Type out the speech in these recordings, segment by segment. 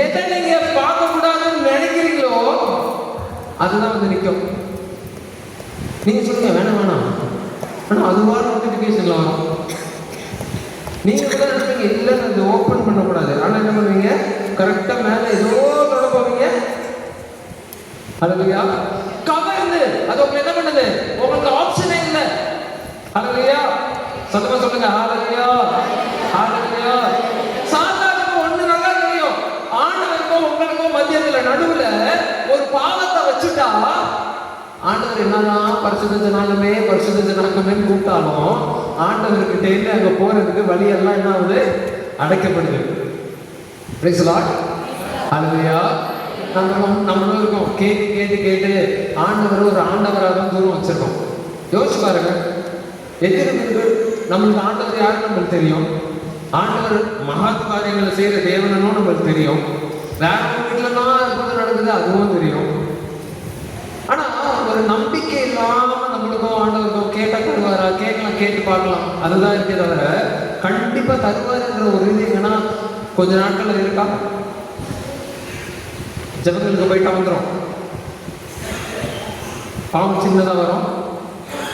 எதை நீங்க பார்க்க கூடாதுன்னு நினைக்கிறீங்களோ அதுதான் வந்து நிற்கும். நீங்க சொல்லுங்க வேணாம் வேணாம், ஆனா அதுவான நோட்டிபிகேஷன்ல வரும். நீங்க கூட நினைப்பீங்க இல்லை அது ஓப்பன் பண்ணக்கூடாது, ஆனா என்ன பண்ணுவீங்க கரெக்டா மேல ஏதோ தொட போவீங்க. அல்லேலூயா. கவர்ந்து அது உங்களுக்கு என்ன பண்ணுது, உங்களுக்கு ஆப்ஷனே இல்லை. அல்லேலூயா. சத்தமா சொல்லுங்க அல்லேலூயா அல்லேலூயா. சாத்தானுக்கு ஒண்ணு நல்லா தெரியும், ஆண்டவருக்கும் உங்களுக்கும் மத்தியத்துல நடுவுல ஒரு பாவத்தை வச்சுட்டா ஆண்டவர் என்னதான் பரிசுத்த ஜனாங்கமே கூப்பிட்டாலும் ஆண்டவர்கிட்ட இருந்து அங்க போறதுக்கு வழியெல்லாம் என்ன ஆகுது, அடைக்கப்படுது. Price the Lord. அல்லேலூயா. நம்மளும் இருக்கோம் கேட்டு ஆண்டவர் ஒரு ஆண்டவராக தூரம் வச்சிருக்கோம். யோசிச்சு பாருங்க, எதிர்ப்பு நம்மளுக்கு ஆண்டவர் யாரும் நம்மளுக்கு தெரியும், ஆண்டவர் மகாத் காரியங்களை செய்யற தேவனும் நம்மளுக்கு தெரியும், வேற வீட்டுலதான் அற்புதம் நடக்குது அதுவும் தெரியும். ஆனா ஒரு நம்பிக்கை இல்லாம நம்மளுக்கும் ஆண்டவருக்கும் கேட்டா தருவாரா, கேட்டு பார்க்கலாம், அதுதான் இருக்கே தவிர கண்டிப்பா தருவாருங்கிற ஒரு இது எங்கன்னா கொஞ்ச நாட்கள் இருக்கா. ஜபங்களுக்கு போயிட்டா வந்துடும், பாவம் சின்னதா வரும்,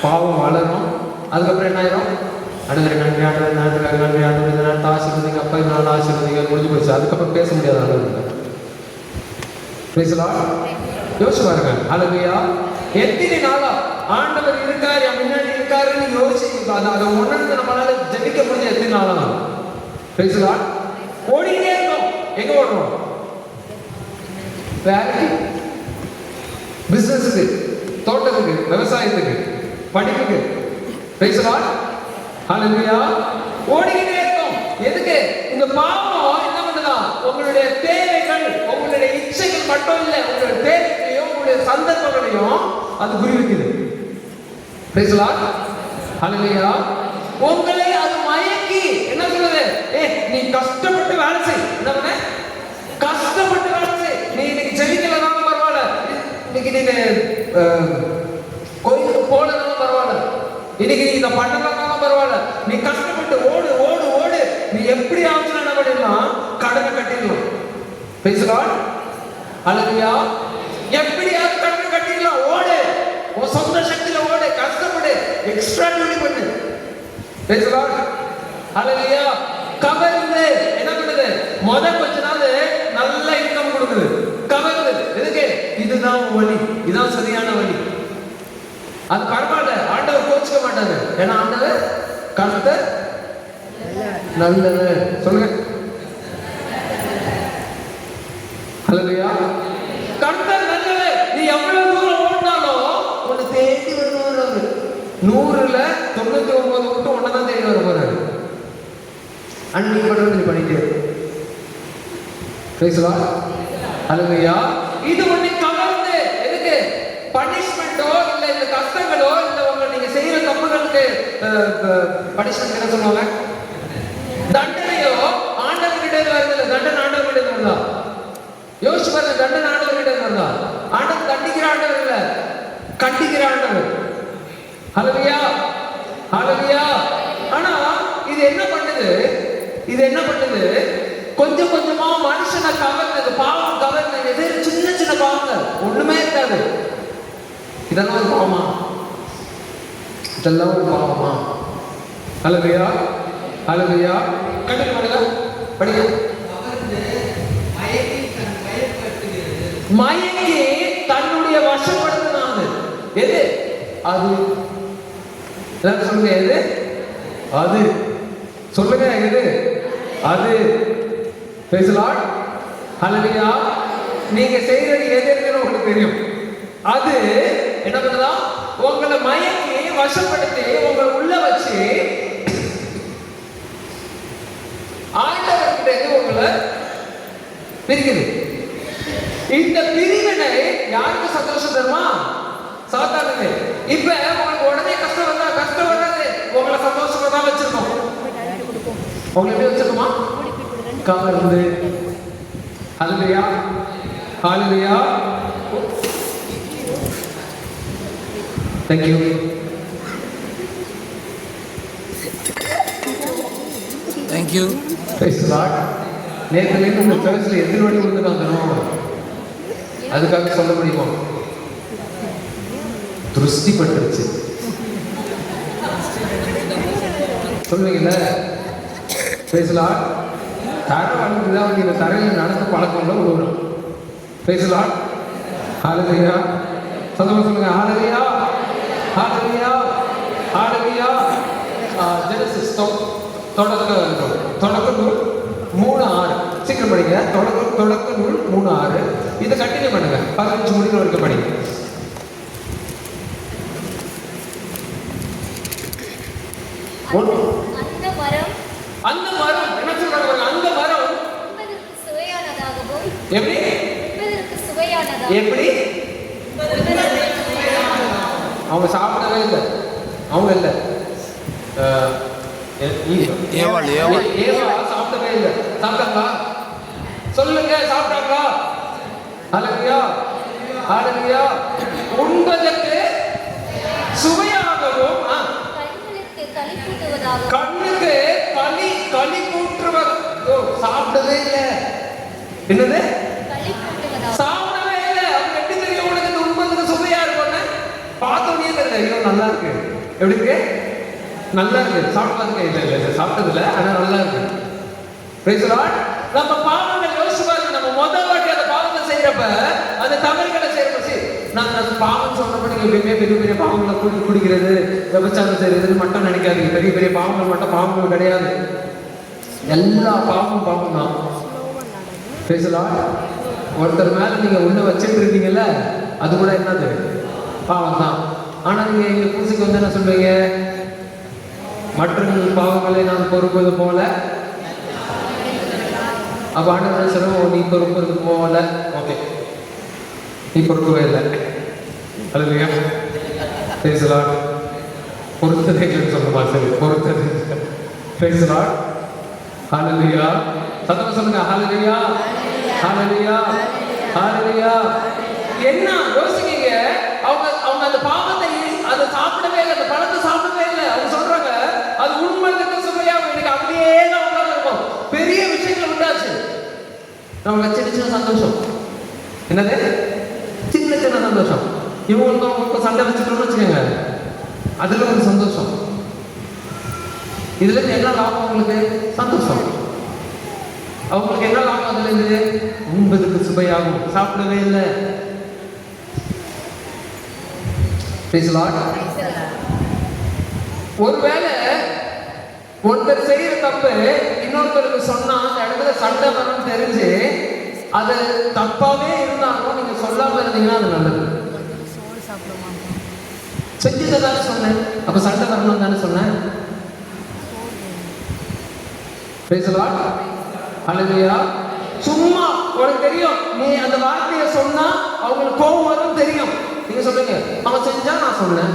பாவம் வளரும், அதுக்கப்புறம் என்ன ஆயிரும், அடுத்த நன்றி இந்த நாள் ஆசீர்வதிங்க அப்பா, இந்த நாள் ஆசீர்வதிங்க, முடிஞ்சு போச்சு. அதுக்கப்புறம் பேச முடியாது ஆண்டவர்கிட்ட. Price the Lord. யோசிச்சு பாருங்க. அல்லேலூயா. எத்தனை நாளா ஆண்டவர் இருக்காரு முன்னாடி இருக்காருன்னு யோசிச்சு அதை உணர்ந்து நம்மளால ஜெபிக்க முடிஞ்ச எத்தனை நாளா. Praise the Lord. ஓடிக்கிட்டே இருக்கோம். எங்க ஓடுறோம்? வேலைக்கு, பிசினஸுக்கு, தோட்டத்துக்கு, விவசாயத்துக்கு, படிப்புக்கு. Praise the Lord. அல்லேலூயா. ஓடிக்கிட்டே இருக்கோம். எதுக்கு? இந்த பாவம் என்ன பண்ணுதா, உங்களுடைய தேவைகள் உங்களுடைய இச்சைகள் மட்டும் இல்லை, உங்களுடைய தேவைகளையும் உங்களுடைய சந்தர்ப்பங்களையும் அது குறி வைக்குது. Praise the Lord. அல்லேலூயா. உங்களை அது மயக்கி என்ன சொல்லுது, நீ கஷ்டப்பட்டு வேலை செய், என்ன பண்ண கஷ்டப்பட்டு வேலை செய், நீ இன்னைக்கு ஜெயிக்கலனாலும் பரவாயில்ல, இன்னைக்கு நீ கோயிலுக்கு போலனாலும் பரவாயில்ல, இன்னைக்கு நீ இதை பண்ணலனாலும் பரவாயில்ல, நீ கஷ்டப்பட்டு ஓடு ஓடு ஓடு, நீ எப்படி ஆச்சுன்னா என்ன பண்ணிடலாம், கடனை கட்டிடலாம். Praise the Lord. அல்லேலூயா. எப்படியாவது கடனை கட்டிடலாம், ஓடு, உன் சொந்த சக்தியில ஓடு, கஷ்டப்படு, எக்ஸ்ட்ரா டியூட்டி பண்ணு. Praise the Lord. அல்லேலூயா. கவர்ந்து என்ன பண்ணுது, கொஞ்ச நாள் நல்ல இன்கம் கொடுக்குது, கவர்ந்து. எதுக்கு? இதுதான் வழி, இதுதான் சரியான வழி, அது பரவாயில்ல, ஆண்டவர் கோச்சுக்க மாட்டாரு, ஏன்னா ஆண்டவர் கர்த்தர் நல்லது. சொல்லுங்க அல்லேலூயா. கர்த்தர் நல்லது. நீ எவ்வளவு தூரம் ஓடினாலும் உன்னை தேடி வருவாரு. 100ல 99 விட்டு ஒன்னதான் தேடி வர போறாரு. அன்னி பண்றது நீ பண்ணிட்டு. Praise the Lord. அல்லேலூயா. இது உன்னை கவர்ந்து எதுக்கு, பனிஷ்மெண்டோ இல்ல இந்த கஷ்டங்களோ இல்ல உங்க நீங்க செய்யற தப்புகளுக்கு பனிஷ்மெண்ட் என்ன சொல்லுவாங்க, தண்டனையோ ஆண்டவர்கிட்ட இருந்து வருது இல்ல, தண்டனை ஆண்டவர்கிட்ட இருந்து வருதா? யோசிச்சு பாருங்க, தண்டனை ஆண்டவர்கிட்ட இருந்து வருதா? ஆண்டவர் தண்டிக்கிற ஆண்டவர் இல்ல, கண்டிக்கிற ஆண்டவர். அல்லேலூயா அல்லேலூயா. ஆனா இது என்ன பண்ணுது, கொஞ்சம் கொஞ்சமா மனுஷனை கவர்ந்தது, பாவம் கவர்ந்தது. எது? சின்ன சின்ன பாவங்கள், ஒண்ணுமே இருக்காது. இதெல்லாம் ஒரு பாவமா? இதெல்லாம் ஒரு பாவமா? அல்லேலூயா அல்லேலூயா. கண்டிப்பா படிங்க. மயக்கி தன்னுடைய வசப்படுத்தினாது. எது? அது. சொல்லுங்க, எது? அது. சொல்லுங்க, எது? அது. Praise the Lord. அல்லேலூயா. நீங்க செய்யறது எது இருக்குன்னு உங்களுக்கு தெரியும். அது என்ன பண்ணுதா, உங்களை மயக்கி வசப்படுத்தி உங்களை உள்ள வச்சு ஆண்டவர்கிட்ட உங்களை பிரிக்குது. இந்த பிரிவினை யாருக்கு சந்தோஷம் தருமா? சாத்தானுக்கு. இப்ப உங்களுக்கு உடனே கஷ்டம் வராது, உங்களை சந்தோஷமா தான் வச்சிருக்கோம். உங்களை எப்படி வச்சிருக்கோமா? கவர்ந்து. அல்லேலூயா அல்லேலூயா. Thank you. Thank you. Praise the Lord. நேற்றுலேருந்து இந்த சர்ச்சில் எத்தனை வாட்டி விழுந்துட்டு வந்துடும்? அதுக்காக சொல்ல முடியுமா? திருஷ்டி பட்டுருச்சு சொல்லுவீங்கல்ல. பேசலாம் தரை வளர்ந்துதான் வந்து இந்த தரையில் நடந்த பழக்கம்ல விழுவுறோம். பேசலாம். ஹல்லேலூயா. சத்தமா சொல்லுங்க. ஹல்லேலூயா, ஹல்லேலூயா, ஹல்லேலூயா. ஜெனசிஸ் தொடக்க நூல் 3:6 சீக்கிரம் படிங்க. தொடக்க நூல் 3:6. இதை கண்டினியூ பண்ணுங்க. 15 முடிக்கிற வரைக்கும் படிங்க. அந்த மரம் என்ன சொல்றாங்க? அந்த மரம் எப்படி எப்படி அவங்க சாப்பிடவே இல்லை. அவங்க இல்லை சாப்பிடவே இல்லை. சாப்பிட்டாங்களா? சொல்லுங்க, சாப்பிட்டாங்களா? ஹல்லேலூயா, ஹல்லேலூயா. உண்பதற்கு சுவையாகவும் கண்ணுக்கு களி கூற்றுவது. சாப்பிடவே இல்லை. என்னது? சாப்பிடவே இல்லை. அவங்க எப்படி தெரியும் உங்களுக்கு உண்பதற்கு சுவையா இருக்கும்னு? பார்த்தோன்னே தெரியல. ஐயோ நல்லா இருக்கு. எப்படி இருக்கு? நல்லா இருக்கு. சாப்பிட்டதுக்கு இல்லை சாப்பிட்டதில்ல, ஆனா நல்லா இருக்கு. Price the Lord. நம்ம பாவங்கள் யோசிச்சு பாருங்க. நம்ம முதல் வாட்டி அந்த பாவத்தை செய்யறப்ப, அந்த தவறுகளை செய்யறப்ப, நான் பாவம் சொன்னப்ப நீங்க எப்பயுமே பெரிய பெரிய பாவங்களை குடிக்கிறது, விபச்சாரம் செய்யறது மட்டும் நினைக்காதீங்க. பெரிய பெரிய பாவங்கள் மட்டும் பாவங்கள் கிடையாது. எல்லா பாவமும் பாவம் தான். Price the Lord. ஒருத்தர் மேல நீங்க உள்ள வச்சுட்டு இருக்கீங்கல்ல, அது கூட என்னது? பாவம் தான். ஆனா நீங்க இங்க பூசைக்கு வந்து என்ன சொல்றீங்க? மற்றவர்கள் பாவங்களை நான் பொறுப்பது போல. அப்ப ஆண்டவர் சொல்லுவோம், நீ பொறுப்பது போல. ஓகே, நீ பொறுக்கவே இல்லை. ஹல்லேலூயா. Price the Lord. பொறுத்ததே இல்லைன்னு சொல்லுமா? சரி, பொறுத்தது. Praise the Lord. ஹல்லேலூயா. சத்தமா சொல்லுங்க. ஹல்லேலூயா, ஹல்லேலூயா, ஹல்லேலூயா. என்ன யோசிக்கீங்க? அவங்க அந்த பாவத்தை அதை சாப்பிடவே இல்லை, அந்த பழத்தை சாப்பிடவே இல்லை. அவங்க சொல்றாங்க அது உண்மைக்கு சுவையாக. இன்னைக்கு அப்படியே தான் உட்கார்ந்து இருக்கோம். பெரிய விஷயங்கள் உண்டாச்சு. நமக்கு சின்ன சின்ன சந்தோஷம். என்னது? சின்ன சின்ன சந்தோஷம். இவங்களுக்கு அவங்க சண்டை வச்சுட்டோம்னு வச்சுக்கோங்க, அதுல ஒரு சந்தோஷம். இதுல இருந்து என்ன லாபம்? உங்களுக்கு சந்தோஷம். அவங்களுக்கு என்ன லாபம்? அதுல இருந்து உண்பதற்கு சுவையாகும். சாப்பிடவே இல்லை. ஒருவேளை ஒருத்தர் செய்யற தப்பு இன்னொருத்தருக்கு சொன்னா அந்த இடத்துல சண்டை வரும் தெரிஞ்சு அது தப்பாவே இருந்தாலும் நீங்க சொல்லாம இருந்தீங்கன்னா அது நல்லது. செஞ்சதானே சொன்னேன், அப்ப சண்டை வரணும் தானே சொன்னேன். ஹல்லேலூயா. சும்மா உனக்கு தெரியும், நீ அந்த வார்த்தையை சொன்னா அவங்களுக்கு கோபம் வரும் தெரியும். நீங்க சொல்லுங்க, அவன் செஞ்சா நான் சொன்னேன்.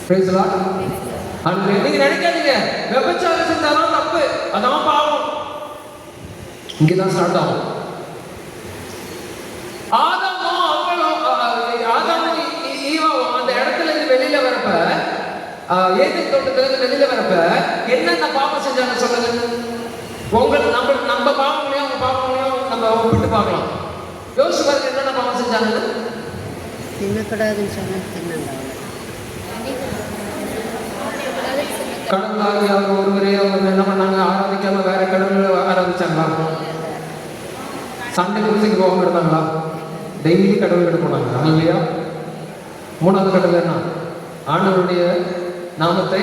Praise the Lord. ஹல்லேலூயா. நீங்க நினைக்காதீங்க விபச்சாரம் செஞ்சாலும் தப்பு, அதான் பாவம். இங்கதான் ஸ்டார்ட் ஆகும். ஆதாமும் ஈவாவும் அந்த இடத்துல இருந்து வெளியில வரப்ப, ஏதேன் தோட்டத்துல இருந்து வெளியில வரப்ப என்னென்ன பாவம் செஞ்சாங்க சொல்லுங்க. நம்ம பாவங்களையும் அவங்க பாவங்களையும் நம்ம ஒப்பிட்டு பார்க்கலாம். யோசிச்சு பாருங்க என்னென்ன பாவம் செஞ்சாங்க. தின்னக்கூடாதுன்னு சொன்னா தின்னாங்க. கடவுளாக அவங்க ஒருவரே அவங்க என்ன பண்ணாங்க? ஆராதிக்காம வேற கடவுளை ஆராதிச்சாங்களா? சண்டை குடிசைக்கு போகாம இருந்தாங்களா? டெய்லி கடவுள் கிட்ட போனாங்க. இல்லையா? மூணாவது கடவுள் என்ன? ஆண்டவருடைய நாமத்தை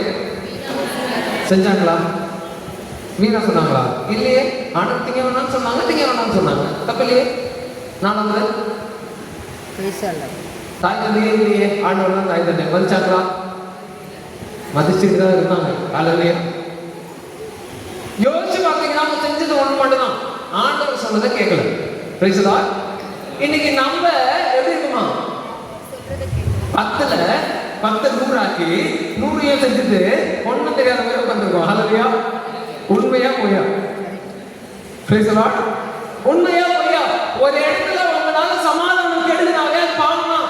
செஞ்சாங்களா? வீணா சொன்னாங்களா? இல்லையே. ஆண்டவர் திங்க வேணாம்னு சொன்னாங்க, திங்க வேணாம்னு சொன்னாங்க. தப்பு இல்லையே. நாலாவது தாய் தந்தையே இல்லையே. ஆண்டவர் தான் தாய் தந்தை. மதிச்சாங்களா? மதிச்சுட்டு தான் இருந்தாங்க. ஹல்லேலூயா. யோசிச்சு பார்த்தீங்கன்னா அவங்க செஞ்சது ஒண்ணு மட்டும்தான், ஆண்டவர் சொன்னதை கேட்கல. Price the Lord. இன்னைக்கு நம்ம எப்படி இருக்குமா? 10ல 10 100 ஆக்கி 100 செஞ்சுட்டு ஒண்ணும் தெரியாத மாதிரி உட்காந்துருக்கோம். ஹல்லேலூயா. உண்மையா பொய்யா? Price the Lord. உண்மையா பொய்யா? ஒரு இடத்துல உங்களால சமாதானம் கெடுதுனாலே அது பாவம் தான்.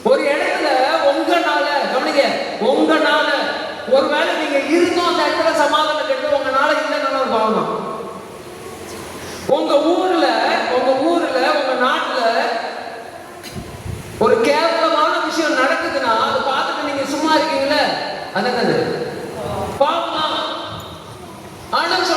ஒரு இடத்துல உங்களால, கவனிங்க, உங்களால ஒருவேளை நீங்க இருந்தோம் அந்த இடத்துல சமாதானம் கெட்டு உங்களால இல்லைன்னா ஒரு பாவம் தான். அது என்னது? பாவம் தான். ஆண்டவர்